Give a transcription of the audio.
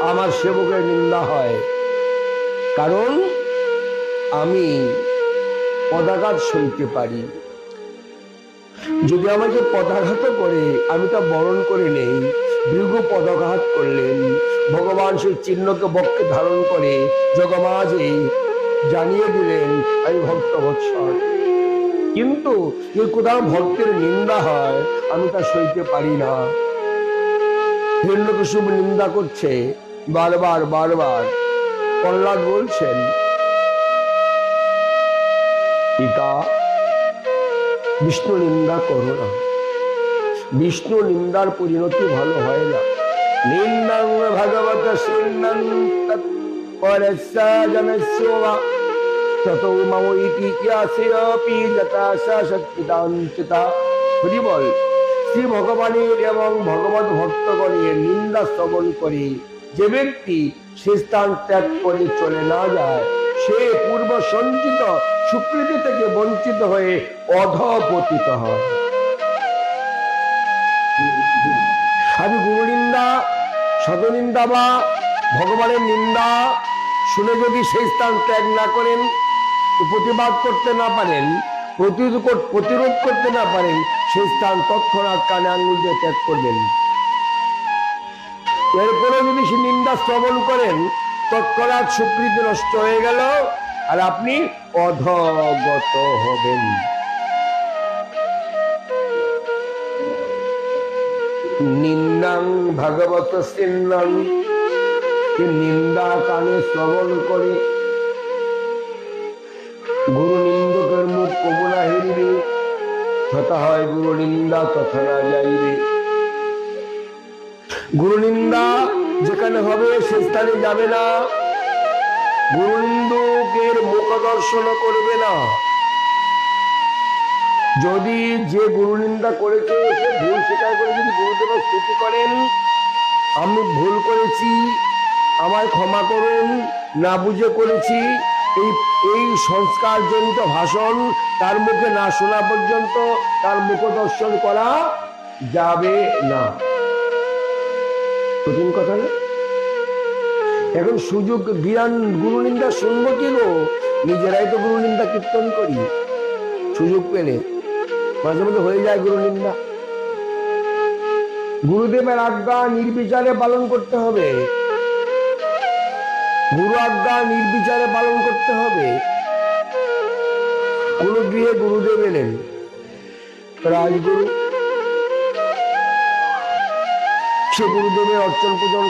আমার সেবকের নিন্দা হয়, কারণ আমি পদাঘাত সইতে পারি। যদি আমাকে পদাঘাত করে আমি তা বরণ করে নেই। দীর্ঘ পদাঘাত করলেন, ভগবান সেই চিহ্নকে বক্ষে ধারণ করে জগমাঝে জানিয়ে দিলেন আমি ভক্ত বৎসল। কিন্তু যে কোথাও ভক্তের নিন্দা হয় আমি তা সইতে পারি না। হিরণ্যকশিপু নিন্দা করছে বারবার বারবার। প্রহ্লাদ বলছেন, পিতা বিষ্ণু নিন্দা করো না, বিষ্ণু নিন্দার পরিণতি ভালো হয় না। নিন্দাং ভগবত শূন্যং তৎপরস্য জনস্য বা ততো মম ইতি ইয়াসিরপি যথা শক্তিদাঞ্চিতা। হরি বল। শ্রী ভগবানের এবং ভগবত ভক্তগণের নিন্দা শ্রবণ করে যে ব্যক্তি সে স্থান ত্যাগ করে চলে না যায়, সে পূর্ব সঞ্চিত সুকৃতি থেকে বঞ্চিত হয়ে অধঃপতিত হয়। আমি গুরু নিন্দা, সতনিন্দা বা ভগবানের নিন্দা শুনে যদি সেই স্থান ত্যাগ না করেন, প্রতিবাদ করতে না পারেন, প্রতিরোধ করতে না পারেন, সেই স্থান তৎক্ষণাৎ কানে আঙ্গুল দিয়ে ত্যাগ করবেন। এরপরে যদি সে নিন্দা শ্রবণ করেন, তৎক্ষণাৎ সুকৃতি নষ্ট হয়ে গেল আর আপনি অধগত হবেন। নিন্দাং ভগবত সিন্নাং, নিন্দা কানে শ্রবণ করে গুরু নিন্দকের মুখ কবু না হেরিবে, যথা হয় গুরু নিন্দা তথা না যাইবে। গুরু নিন্দা যেখানে হবে সে স্থানে যাবে না, গুরু নিন্দকের মুখ দর্শন করবে না। যদি যে গুরু নিন্দা করেছে সে ভুল স্বীকার করে যদি গুরুদেবের স্তুতি করেন, আমি ভুল করেছি, আমায় ক্ষমা করুন, না বুঝে করেছি, এই সংস্কার জনিত ভাষণ তার মুখে না শোনা পর্যন্ত তার মুখ দর্শন করা যাবে না। কঠিন কথা না? এখন সুযোগ জ্ঞান গুরু নিন্দা শুনবো কি গো? নিজেরাই তো গুরু নিন্দা কীর্তন করি। সুযোগ পেলে মাঝে মধ্যে হয়ে যায় গুরু নিন্দা। গুরুদেবের আজ্ঞা নির্বিচারে পালন করতে হবে, গুরু আজ্ঞা নির্বিচারে পালন করতে হবে। কোন গৃহে গুরুদেব এলেন, রাজগুরু, সে গুরুদেবের অর্চন পূজন